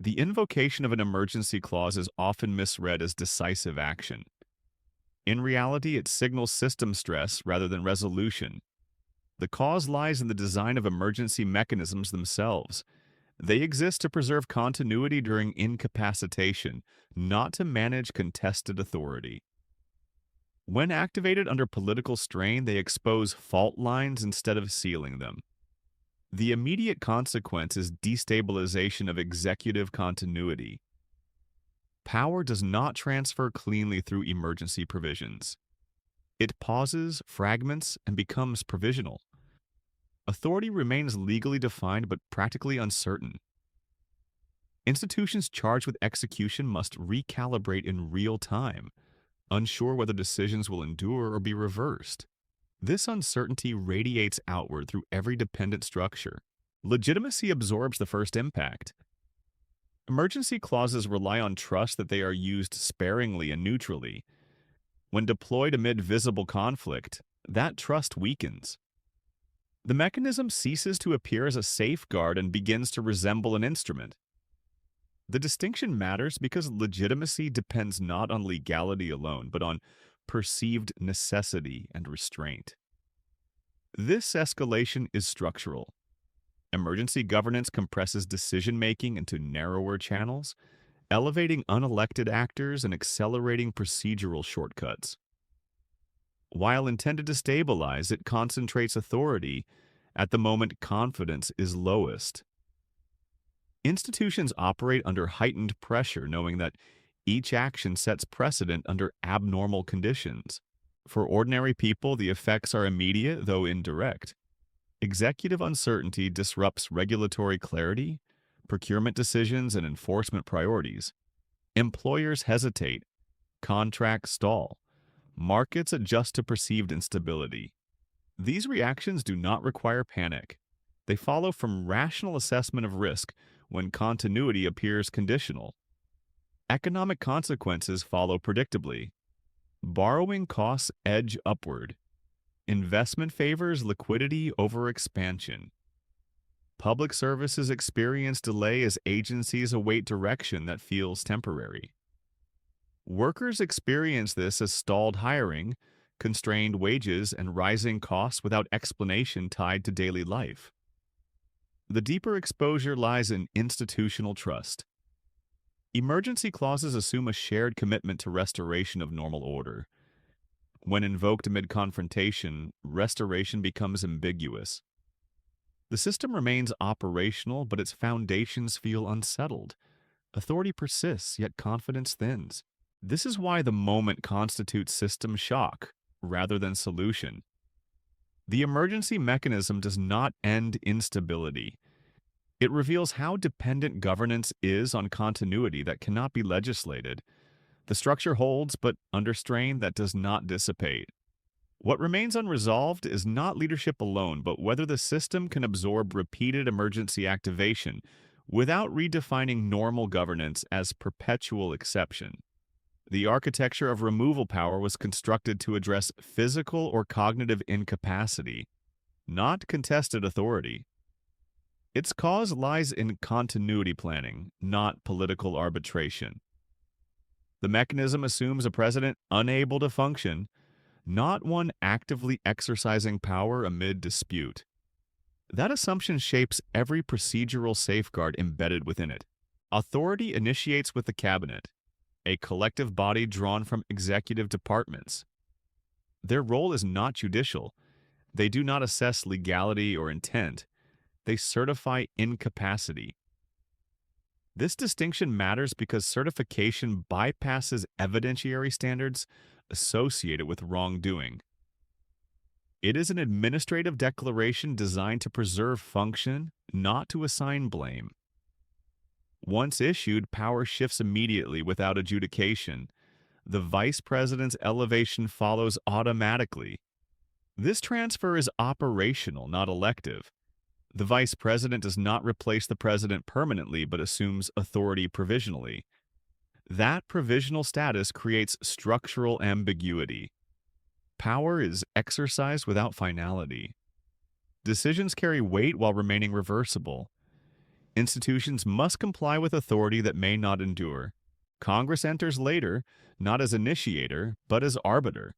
The invocation of an emergency clause is often misread as decisive action. In reality, it signals system stress rather than resolution. The cause lies in the design of emergency mechanisms themselves. They exist to preserve continuity during incapacitation, not to manage contested authority. When activated under political strain, they expose fault lines instead of sealing them. The immediate consequence is destabilization of executive continuity. Power does not transfer cleanly through emergency provisions. It pauses, fragments, and becomes provisional. Authority remains legally defined but practically uncertain. Institutions charged with execution must recalibrate in real time, unsure whether decisions will endure or be reversed. This uncertainty radiates outward through every dependent structure. Legitimacy absorbs the first impact. Emergency clauses rely on trust that they are used sparingly and neutrally. When deployed amid visible conflict, that trust weakens. The mechanism ceases to appear as a safeguard and begins to resemble an instrument. The distinction matters because legitimacy depends not on legality alone, but on perceived necessity and restraint. This escalation is structural. Emergency governance compresses decision-making into narrower channels, elevating unelected actors and accelerating procedural shortcuts. While intended to stabilize, it concentrates authority at the moment confidence is lowest. Institutions operate under heightened pressure, knowing that each action sets precedent under abnormal conditions. For ordinary people, the effects are immediate, though indirect. Executive uncertainty disrupts regulatory clarity, procurement decisions, and enforcement priorities. Employers hesitate, contracts stall, markets adjust to perceived instability. These reactions do not require panic. They follow from rational assessment of risk when continuity appears conditional. Economic consequences follow predictably. Borrowing costs edge upward. Investment favors liquidity over expansion. Public services experience delay as agencies await direction that feels temporary. Workers experience this as stalled hiring, constrained wages, and rising costs without explanation tied to daily life. The deeper exposure lies in institutional trust. Emergency clauses assume a shared commitment to restoration of normal order. When invoked amid confrontation, restoration becomes ambiguous. The system remains operational, but its foundations feel unsettled. Authority persists, yet confidence thins. This is why the moment constitutes system shock, rather than solution. The emergency mechanism does not end instability. It reveals how dependent governance is on continuity that cannot be legislated. The structure holds, but under strain that does not dissipate. What remains unresolved is not leadership alone, but whether the system can absorb repeated emergency activation without redefining normal governance as perpetual exception. The architecture of removal power was constructed to address physical or cognitive incapacity, not contested authority. Its cause lies in continuity planning, not political arbitration. The mechanism assumes a president unable to function, not one actively exercising power amid dispute. That assumption shapes every procedural safeguard embedded within it. Authority initiates with the cabinet, a collective body drawn from executive departments. Their role is not judicial. They do not assess legality or intent. They certify incapacity. This distinction matters because certification bypasses evidentiary standards associated with wrongdoing. It is an administrative declaration designed to preserve function, not to assign blame. Once issued, power shifts immediately without adjudication. The vice president's elevation follows automatically. This transfer is operational, not elective. The vice president does not replace the president permanently, but assumes authority provisionally. That provisional status creates structural ambiguity. Power is exercised without finality. Decisions carry weight while remaining reversible. Institutions must comply with authority that may not endure. Congress enters later, not as initiator, but as arbiter.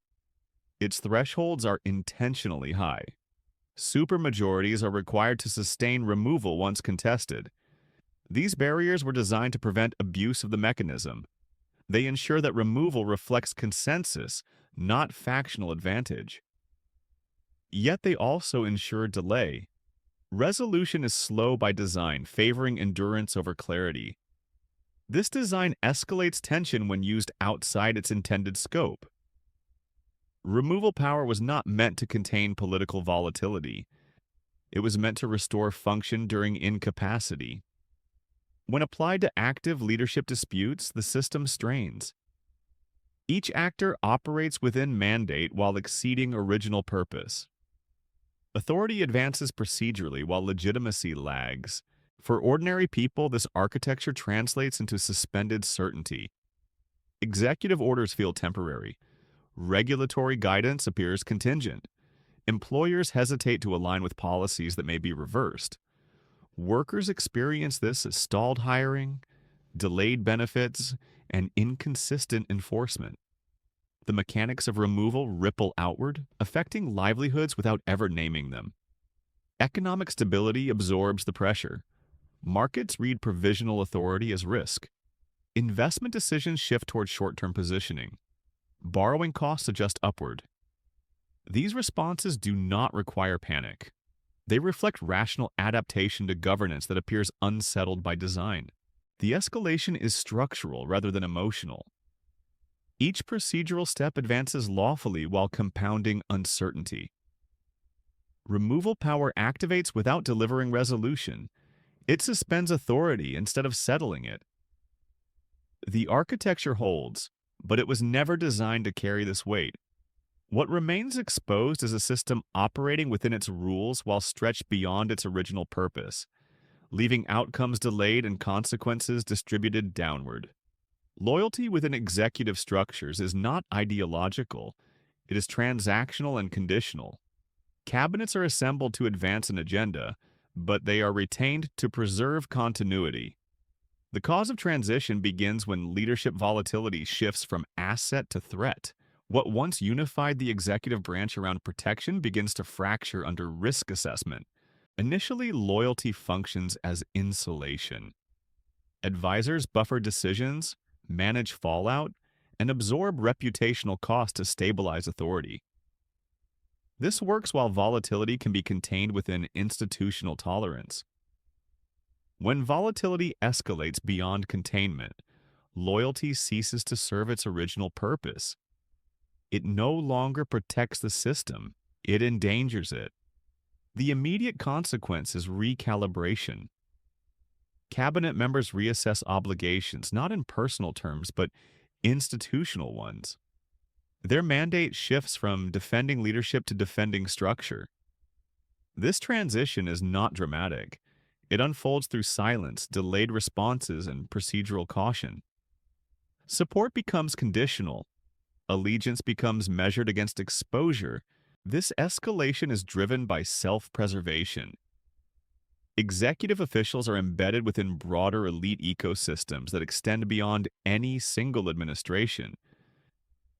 Its thresholds are intentionally high. Supermajorities are required to sustain removal once contested. These barriers were designed to prevent abuse of the mechanism. They ensure that removal reflects consensus, not factional advantage. Yet they also ensure delay. Resolution is slow by design, favoring endurance over clarity. This design escalates tension when used outside its intended scope. Removal power was not meant to contain political volatility. It was meant to restore function during incapacity. When applied to active leadership disputes, the system strains. Each actor operates within mandate while exceeding original purpose. Authority advances procedurally while legitimacy lags. For ordinary people, this architecture translates into suspended certainty. Executive orders feel temporary. Regulatory guidance appears contingent. Employers hesitate to align with policies that may be reversed. Workers experience this as stalled hiring, delayed benefits, and inconsistent enforcement. The mechanics of removal ripple outward, affecting livelihoods without ever naming them. Economic stability absorbs the pressure. Markets read provisional authority as risk. Investment decisions shift toward short-term positioning. Borrowing costs adjust upward. These responses do not require panic. They reflect rational adaptation to governance that appears unsettled by design. The escalation is structural rather than emotional. Each procedural step advances lawfully while compounding uncertainty. Removal power activates without delivering resolution. It suspends authority instead of settling it. The architecture holds, but it was never designed to carry this weight. What remains exposed is a system operating within its rules while stretched beyond its original purpose, leaving outcomes delayed and consequences distributed downward. Loyalty within executive structures is not ideological. It is transactional and conditional. Cabinets are assembled to advance an agenda, but they are retained to preserve continuity. The cause of transition begins when leadership volatility shifts from asset to threat. What once unified the executive branch around protection begins to fracture under risk assessment. Initially, loyalty functions as insulation. Advisors buffer decisions, manage fallout, and absorb reputational costs to stabilize authority. This works while volatility can be contained within institutional tolerance. When volatility escalates beyond containment, loyalty ceases to serve its original purpose. It no longer protects the system, it endangers it. The immediate consequence is recalibration. Cabinet members reassess obligations not in personal terms, but institutional ones. Their mandate shifts from defending leadership to defending structure. This transition is not dramatic. It unfolds through silence, delayed responses, and procedural caution. Support becomes conditional. Allegiance becomes measured against exposure. This escalation is driven by self-preservation. Executive officials are embedded within broader elite ecosystems that extend beyond any single administration.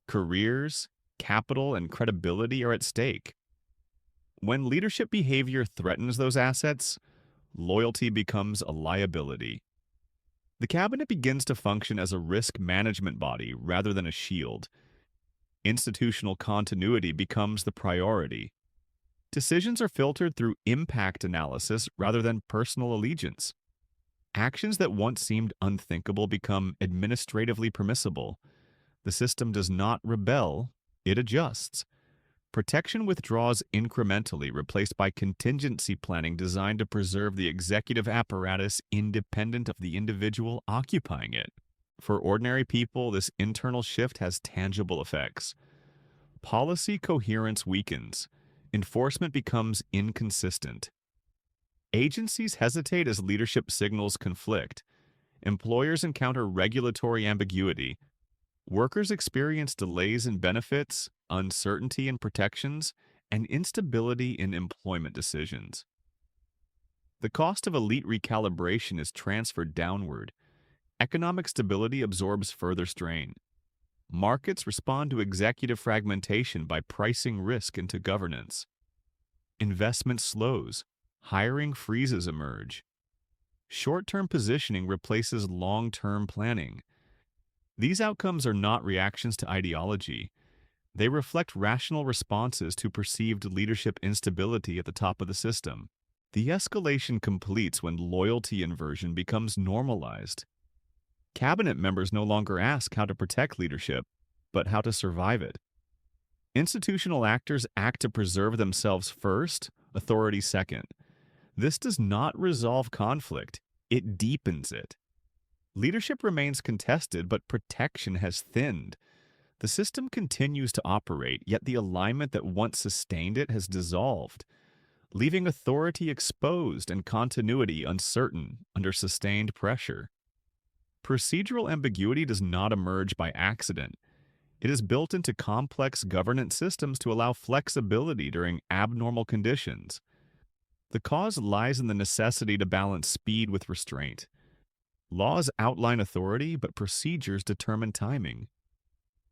Careers, capital, and credibility are at stake. When leadership behavior threatens those assets, loyalty becomes a liability. The cabinet begins to function as a risk management body rather than a shield. Institutional continuity becomes the priority. Decisions are filtered through impact analysis rather than personal allegiance. Actions that once seemed unthinkable become administratively permissible. The system does not rebel, it adjusts. Protection withdraws incrementally, replaced by contingency planning designed to preserve the executive apparatus independent of the individual occupying it. For ordinary people, this internal shift has tangible effects. Policy coherence weakens. Enforcement becomes inconsistent. Agencies hesitate as leadership signals conflict. Employers encounter regulatory ambiguity. Workers experience delays in benefits, uncertainty in protections, and instability in employment decisions. The cost of elite recalibration is transferred downward. Economic stability absorbs further strain. Markets respond to executive fragmentation by pricing risk into governance. Investment slows. Hiring freezes emerge. Short-term positioning replaces long-term planning. These outcomes are not reactions to ideology. They reflect rational responses to perceived leadership instability at the top of the system. The escalation completes when loyalty inversion becomes normalized. Cabinet members no longer ask how to protect leadership, but how to survive it. Institutional actors act to preserve themselves first, authority second. This does not resolve conflict, it deepens it. Leadership remains contested, but protection has thinned. The system continues to operate, yet the alignment that once sustained it has dissolved, leaving authority exposed and continuity uncertain under sustained pressure. Procedural ambiguity does not emerge by accident. It is built into complex governance systems to allow flexibility during abnormal conditions. The cause lies in the necessity to balance speed with restraint. Laws outline authority, but procedures determine timing.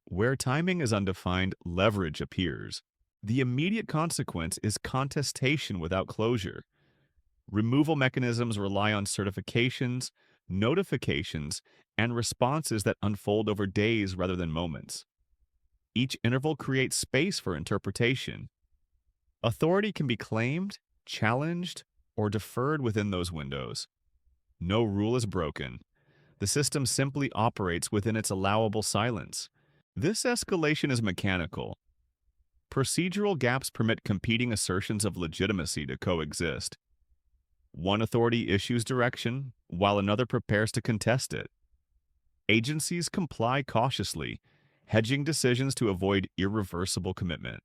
Where timing is undefined, leverage appears. The immediate consequence is contestation without closure. Removal mechanisms rely on certifications, notifications, and responses that unfold over days rather than moments. Each interval creates space for interpretation. Authority can be claimed, challenged, or deferred within those windows. No rule is broken. The system simply operates within its allowable silence. This escalation is mechanical. Procedural gaps permit competing assertions of legitimacy to coexist. One authority issues direction, while another prepares to contest it. Agencies comply cautiously, hedging decisions to avoid irreversible commitment.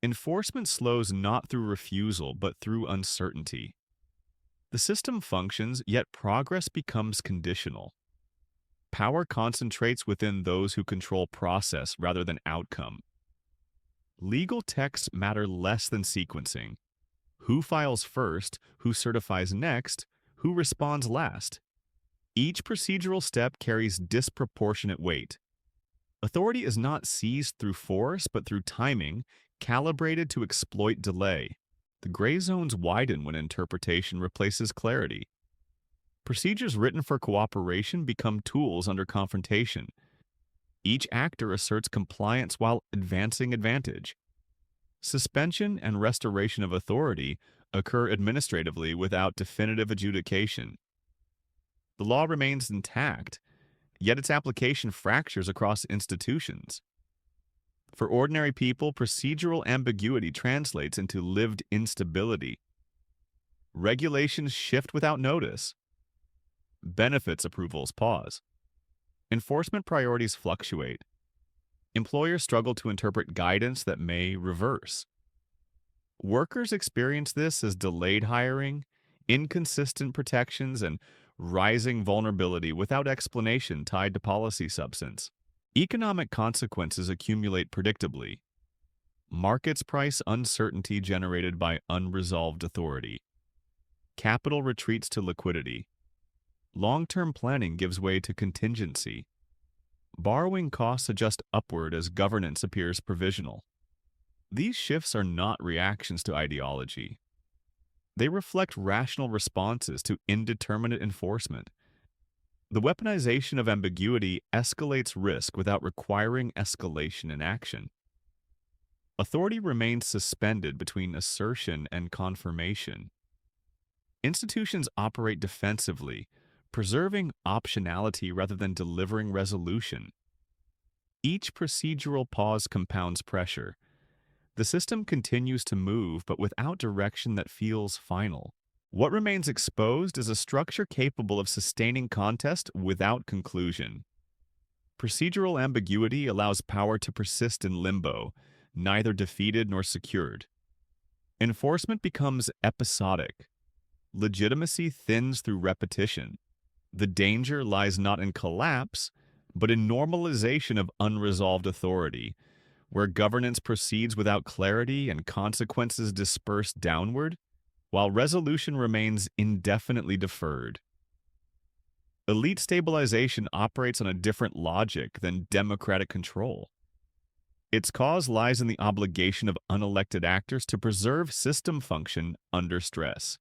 Enforcement slows not through refusal, but through uncertainty. The system functions, yet progress becomes conditional. Power concentrates within those who control process rather than outcome. Legal texts matter less than sequencing. Who files first, who certifies next, who responds last. Each procedural step carries disproportionate weight. Authority is not seized through force, but through timing, calibrated to exploit delay. The gray zones widen when interpretation replaces clarity. Procedures written for cooperation become tools under confrontation. Each actor asserts compliance while advancing advantage. Suspension and restoration of authority occur administratively without definitive adjudication. The law remains intact, yet its application fractures across institutions. For ordinary people, procedural ambiguity translates into lived instability. Regulations shift without notice. Benefits approvals pause. Enforcement priorities fluctuate. Employers struggle to interpret guidance that may reverse. Workers experience this as delayed hiring, inconsistent protections, and rising vulnerability without explanation tied to policy substance. Economic consequences accumulate predictably. Markets price uncertainty generated by unresolved authority. Capital retreats to liquidity. Long-term planning gives way to contingency. Borrowing costs adjust upward as governance appears provisional. These shifts are not reactions to ideology. They reflect rational responses to indeterminate enforcement. The weaponization of ambiguity escalates risk without requiring escalation in action. Authority remains suspended between assertion and confirmation. Institutions operate defensively, preserving optionality rather than delivering resolution. Each procedural pause compounds pressure. The system continues to move, but without direction that feels final. What remains exposed is a structure capable of sustaining contest without conclusion. Procedural ambiguity allows power to persist in limbo, neither defeated nor secured. Enforcement becomes episodic. Legitimacy thins through repetition. The danger lies not in collapse, but in normalization of unresolved authority, where governance proceeds without clarity and consequences disperse downward. while resolution remains indefinitely deferred. Elite stabilization operates on a different logic than democratic control. Its cause lies in the obligation of unelected actors to preserve system function under stress.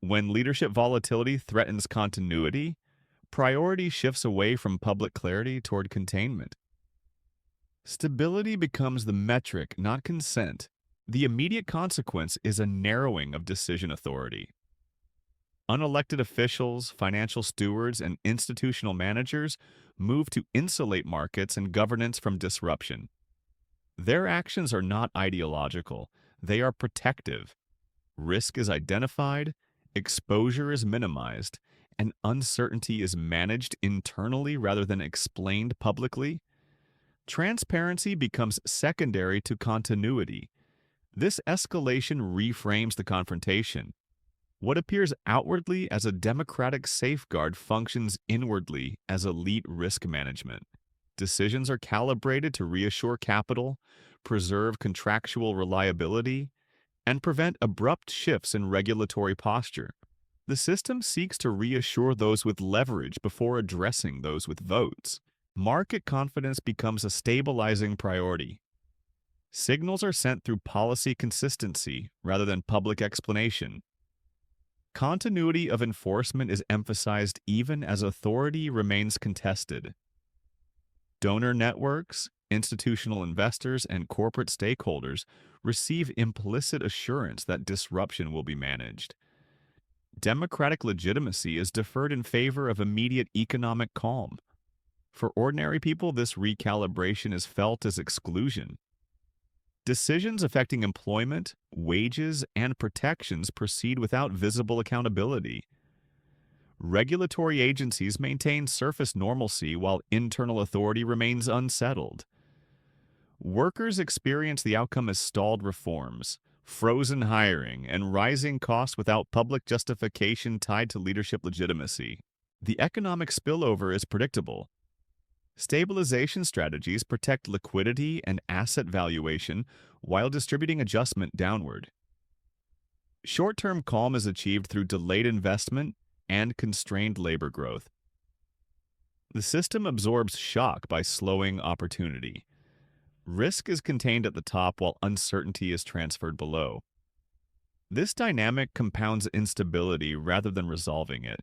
When leadership volatility threatens continuity, priority shifts away from public clarity toward containment. Stability becomes the metric, not consent. The immediate consequence is a narrowing of decision authority. Unelected officials, financial stewards, and institutional managers move to insulate markets and governance from disruption. Their actions are not ideological, they are protective. Risk is identified, exposure is minimized, and uncertainty is managed internally rather than explained publicly. Transparency becomes secondary to continuity. This escalation reframes the confrontation. What appears outwardly as a democratic safeguard functions inwardly as elite risk management. Decisions are calibrated to reassure capital, preserve contractual reliability, and prevent abrupt shifts in regulatory posture. The system seeks to reassure those with leverage before addressing those with votes. Market confidence becomes a stabilizing priority. Signals are sent through policy consistency rather than public explanation. Continuity of enforcement is emphasized even as authority remains contested. Donor networks, institutional investors, and corporate stakeholders receive implicit assurance that disruption will be managed. Democratic legitimacy is deferred in favor of immediate economic calm. For ordinary people, this recalibration is felt as exclusion. Decisions affecting employment, wages, and protections proceed without visible accountability. Regulatory agencies maintain surface normalcy while internal authority remains unsettled. Workers experience the outcome as stalled reforms, frozen hiring, and rising costs without public justification tied to leadership legitimacy. The economic spillover is predictable. Stabilization strategies protect liquidity and asset valuation while distributing adjustment downward. Short-term calm is achieved through delayed investment and constrained labor growth. The system absorbs shock by slowing opportunity. Risk is contained at the top while uncertainty is transferred below. This dynamic compounds instability rather than resolving it.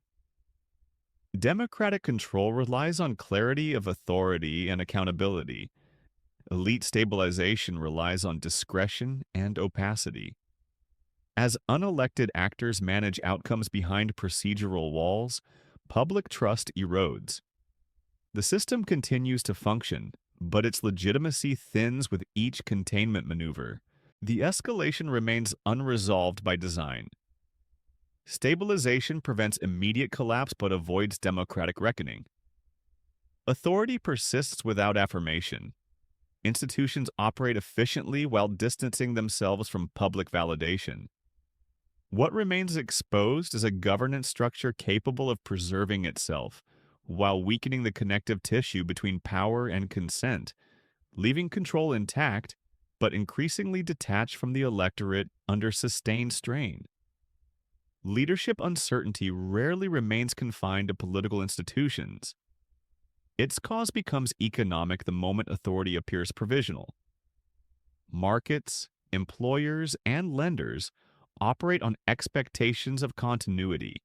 Democratic control relies on clarity of authority and accountability. Elite stabilization relies on discretion and opacity. As unelected actors manage outcomes behind procedural walls, public trust erodes. The system continues to function, but its legitimacy thins with each containment maneuver. The escalation remains unresolved by design. Stabilization prevents immediate collapse but avoids democratic reckoning. Authority persists without affirmation. Institutions operate efficiently while distancing themselves from public validation. What remains exposed is a governance structure capable of preserving itself, while weakening the connective tissue between power and consent, leaving control intact but increasingly detached from the electorate under sustained strain. Leadership uncertainty rarely remains confined to political institutions. Its cause becomes economic the moment authority appears provisional. Markets, employers, and lenders operate on expectations of continuity.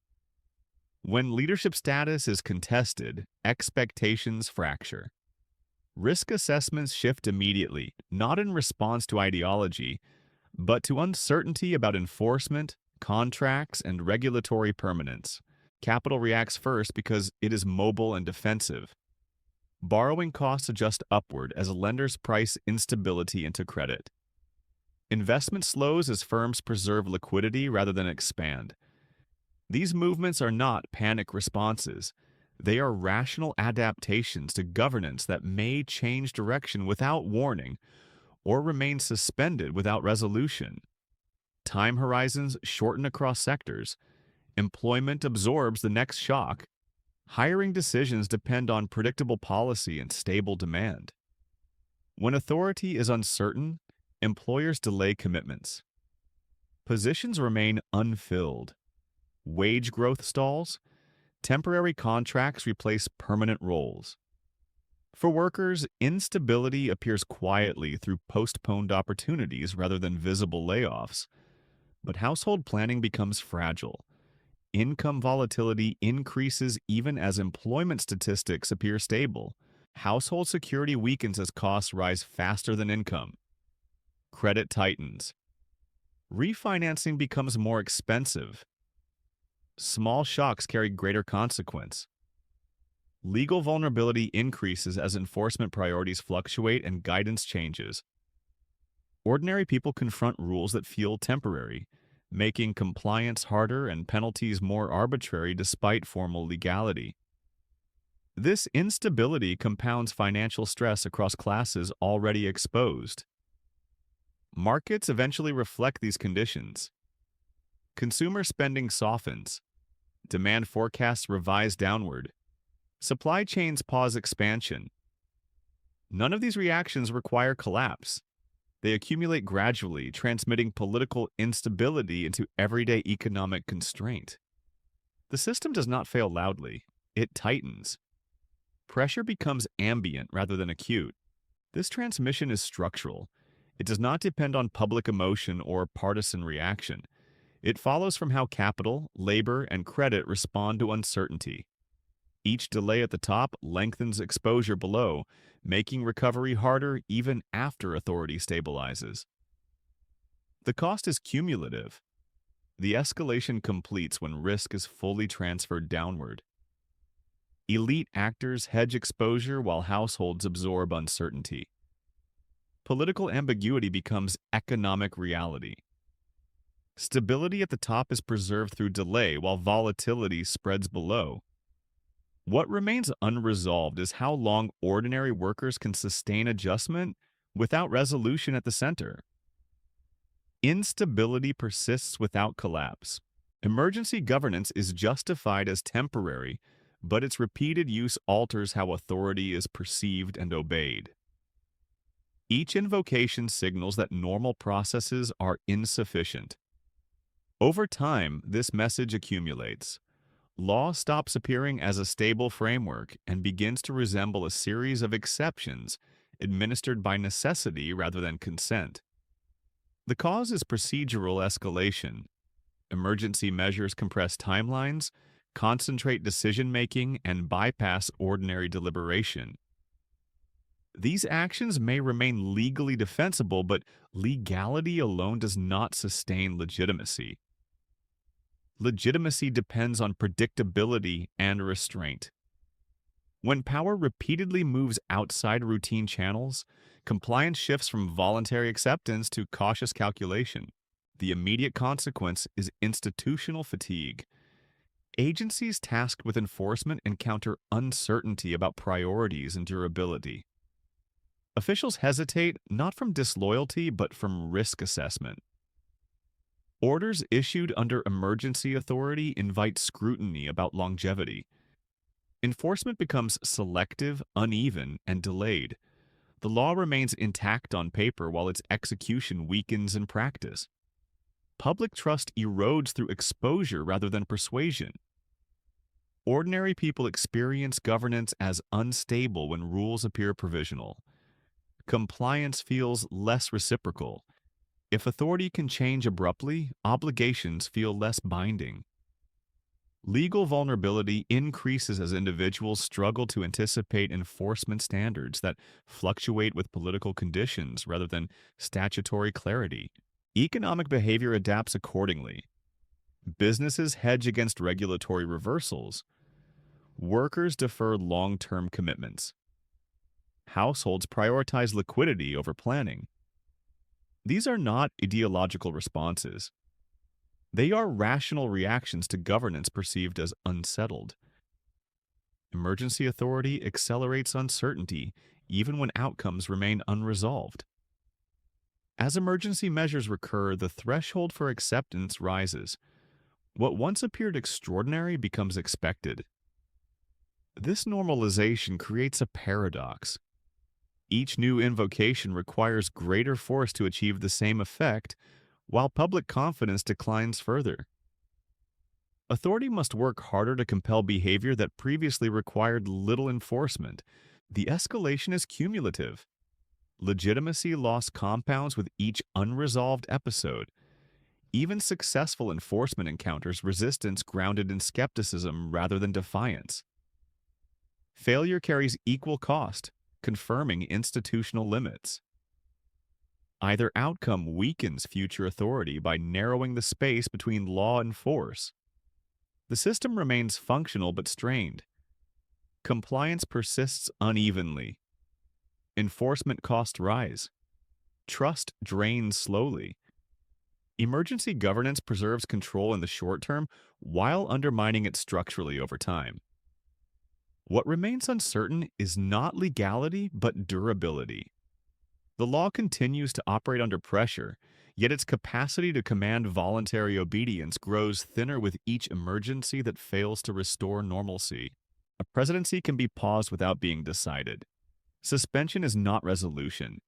When leadership status is contested, expectations fracture. Risk assessments shift immediately, not in response to ideology, but to uncertainty about enforcement, contracts, and regulatory permanence. Capital reacts first because it is mobile and defensive. Borrowing costs adjust upward as lenders price instability into credit. Investment slows as firms preserve liquidity rather than expand. These movements are not panic responses. They are rational adaptations to governance that may change direction without warning or remain suspended without resolution. Time horizons shorten across sectors. Employment absorbs the next shock. Hiring decisions depend on predictable policy and stable demand. When authority is uncertain, employers delay commitments. Positions remain unfilled. Wage growth stalls. Temporary contracts replace permanent roles. For workers, instability appears quietly through postponed opportunities rather than visible layoffs. But household planning becomes fragile. Income volatility increases even as employment statistics appear stable. Household security weakens as costs rise faster than income. Credit tightens. Refinancing becomes more expensive. Small shocks carry greater consequence. Legal vulnerability increases as enforcement priorities fluctuate and guidance changes. Ordinary people confront rules that feel temporary, making compliance harder and penalties more arbitrary despite formal legality. This instability compounds financial stress across classes already exposed. Markets eventually reflect these conditions. Consumer spending softens. Demand forecasts revise downward. Supply chains pause expansion. None of these reactions require collapse. They accumulate gradually, transmitting political instability into everyday economic constraint. The system does not fail loudly. It tightens. Pressure becomes ambient rather than acute. This transmission is structural. It does not depend on public emotion or partisan reaction. It follows from how capital, labor, and credit respond to uncertainty. Each delay at the top lengthens exposure below, making recovery harder even after authority stabilizes. The cost is cumulative. The escalation completes when risk is fully transferred downward. Elite actors hedge exposure while households absorb uncertainty. Political ambiguity becomes economic reality. Stability at the top is preserved through delay while volatility spreads below. What remains unresolved is how long ordinary workers can sustain adjustment without resolution at the center. Instability persists without collapse. Emergency governance is justified as temporary, but its repeated use alters how authority is perceived and obeyed. Each invocation signals that normal processes are insufficient. Over time, this message accumulates. Law stops appearing as a stable framework and begins to resemble a series of exceptions administered by necessity rather than consent. The cause is procedural escalation. Emergency measures compress timelines, concentrate decision-making, and bypass ordinary deliberation. These actions may remain legally defensible, but legality alone does not sustain legitimacy. Legitimacy depends on predictability and restraint. When power repeatedly moves outside routine channels, compliance shifts from voluntary acceptance to cautious calculation. The immediate consequence is institutional fatigue. Agencies tasked with enforcement encounter uncertainty about priorities and durability. Officials hesitate not from disloyalty but from risk assessment. Orders issued under emergency authority invite scrutiny about longevity. Enforcement becomes selective, uneven, and delayed. The law remains intact on paper while its execution weakens in practice. Public trust erodes through exposure rather than persuasion. Ordinary people experience governance as unstable when rules appear provisional. Compliance feels less reciprocal. If authority can change abruptly, obligations feel less binding. Legal vulnerability increases as individuals struggle to anticipate enforcement standards that fluctuate with political conditions rather than statutory clarity. Economic behavior adapts accordingly. Businesses hedge against regulatory reversals. Workers defer long-term commitments. Households prioritize liquidity over planning. These are not ideological responses. They are rational reactions to governance perceived as unsettled. Emergency authority accelerates uncertainty even when outcomes remain unresolved. As emergency measures recur, the threshold for acceptance rises. What once appeared extraordinary becomes expected. This normalization creates a paradox. Each new invocation requires greater force to achieve the same effect, while public confidence declines further. Authority must work harder to compel behavior that previously required little enforcement. The escalation is cumulative. Legitimacy loss compounds with each unresolved episode. Even successful enforcement encounters resistance grounded in skepticism rather than defiance. Failure carries equal cost, confirming institutional limits. Either outcome weakens future authority by narrowing the space between law and force. The system remains functional but strained. Compliance persists unevenly. Enforcement costs rise. Trust drains slowly. Emergency governance preserves control in the short term while undermining it structurally over time. What remains uncertain is not legality but durability. The law continues to operate under pressure, yet its capacity to command voluntary obedience grows thinner with each emergency that fails to restore normalcy. A presidency can be paused without being decided. Suspension is not resolution.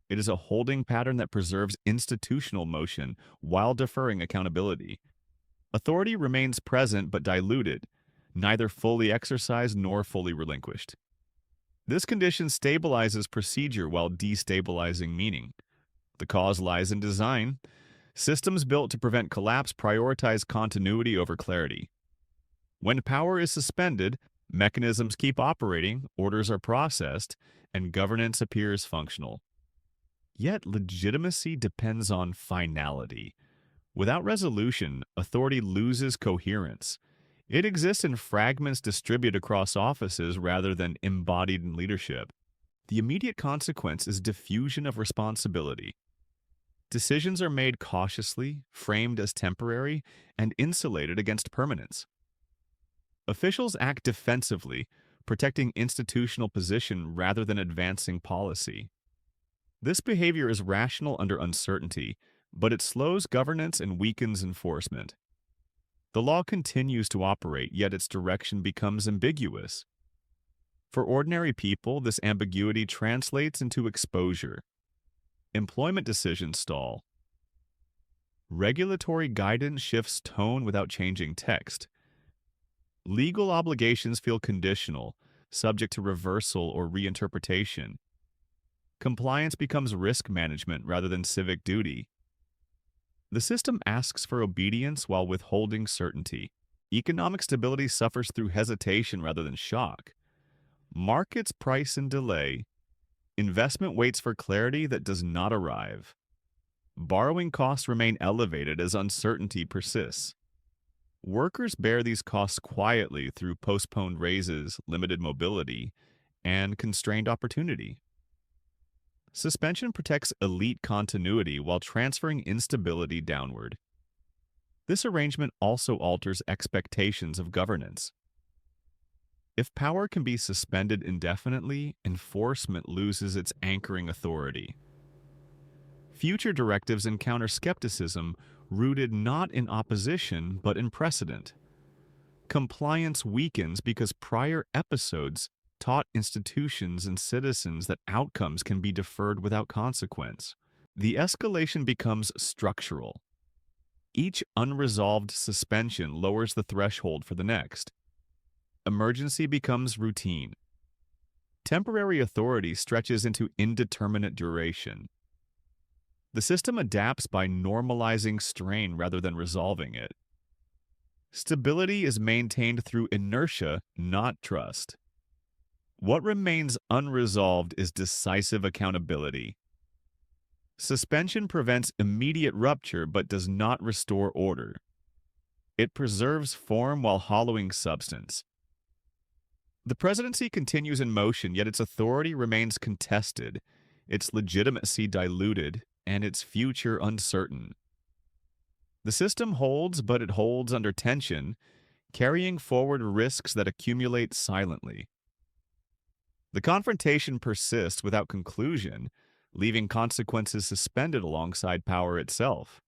It is a holding pattern that preserves institutional motion while deferring accountability. Authority remains present but diluted, neither fully exercised nor fully relinquished. This condition stabilizes procedure while destabilizing meaning. The cause lies in design. Systems built to prevent collapse prioritize continuity over clarity. When power is suspended, mechanisms keep operating, orders are processed, and governance appears functional. Yet legitimacy depends on finality. Without resolution, authority loses coherence. It exists in fragments distributed across offices rather than embodied in leadership. The immediate consequence is diffusion of responsibility. Decisions are made cautiously, framed as temporary, and insulated against permanence. Officials act defensively, protecting institutional position rather than advancing policy. This behavior is rational under uncertainty, but it slows governance and weakens enforcement. The law continues to operate, yet its direction becomes ambiguous. For ordinary people, this ambiguity translates into exposure. Employment decisions stall. Regulatory guidance shifts tone without changing text. Legal obligations feel conditional, subject to reversal or reinterpretation. Compliance becomes risk management rather than civic duty. The system asks for obedience while withholding certainty. Economic stability suffers through hesitation rather than shock. Markets price in delay. Investment waits for clarity that does not arrive. Borrowing costs remain elevated as uncertainty persists. Workers bear these costs quietly through postponed raises, limited mobility, and constrained opportunity. Suspension protects elite continuity while transferring instability downward. This arrangement also alters expectations of governance. If power can be suspended indefinitely, enforcement loses its anchoring authority. Future directives encounter skepticism rooted not in opposition but in precedent. Compliance weakens because prior episodes taught institutions and citizens that outcomes can be deferred without consequence. The escalation becomes structural. Each unresolved suspension lowers the threshold for the next. Emergency becomes routine. Temporary authority stretches into indeterminate duration. The system adapts by normalizing strain rather than resolving it. Stability is maintained through inertia, not trust. What remains unresolved is decisive accountability. Suspension prevents immediate rupture but does not restore order. It preserves form while hollowing substance. The presidency continues in motion, yet its authority remains contested, its legitimacy diluted, and its future uncertain. The system holds, but it holds under tension, carrying forward risks that accumulate silently. The confrontation persists without conclusion, leaving consequences suspended alongside power itself.